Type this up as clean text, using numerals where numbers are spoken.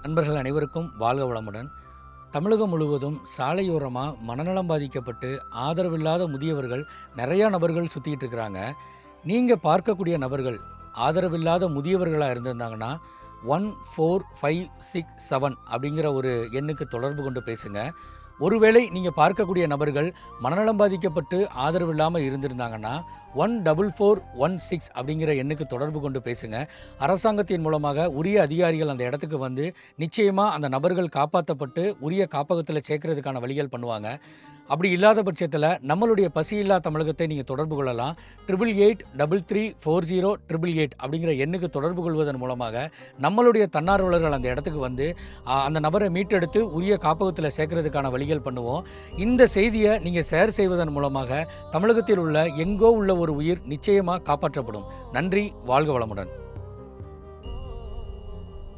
நண்பர்கள் அனைவருக்கும் வாழ்க வளமுடன். தமிழகம் முழுவதும் சாலையோரமாக மனநலம் பாதிக்கப்பட்டு ஆதரவில்லாத முதியவர்கள் நிறையா நபர்கள் சுற்றிக்கிட்டு இருக்கிறாங்க. நீங்கள் பார்க்கக்கூடிய நபர்கள் ஆதரவில்லாத முதியவர்களாக இருந்திருந்தாங்கன்னா 14567 அப்படிங்கிற ஒரு எண்ணுக்கு தொடர்பு கொண்டு பேசுங்க. ஒருவேளை நீங்கள் பார்க்கக்கூடிய நபர்கள் மனநலம் பாதிக்கப்பட்டு ஆதரவு இல்லாமல் இருந்திருந்தாங்கன்னா 14416 அப்படிங்கிற எண்ணுக்கு தொடர்பு கொண்டு பேசுங்க. அரசாங்கத்தின் மூலமாக உரிய அதிகாரிகள் அந்த இடத்துக்கு வந்து நிச்சயமாக அந்த நபர்கள் காப்பாற்றப்பட்டு உரிய காப்பகத்தில் சேர்க்கறதுக்கான வழிகள் பண்ணுவாங்க. அப்படி இல்லாத பட்சத்தில் நம்மளுடைய பசியில்லா தமிழகத்தை நீங்கள் தொடர்பு கொள்ளலாம். 8883340888 அப்படிங்கிற எண்ணுக்கு தொடர்பு கொள்வதன் மூலமாக நம்மளுடைய தன்னார்வலர்கள் அந்த இடத்துக்கு வந்து அந்த நபரை மீட்டெடுத்து உரிய காப்பகத்தில் சேர்க்கறதுக்கான வழிகள் பண்ணுவோம். இந்த செய்தியை நீங்கள் ஷேர் செய்வதன் மூலமாக தமிழகத்தில் உள்ள எங்கோ உள்ள ஒரு உயிர் நிச்சயமாக காப்பாற்றப்படும். நன்றி. வாழ்க வளமுடன்.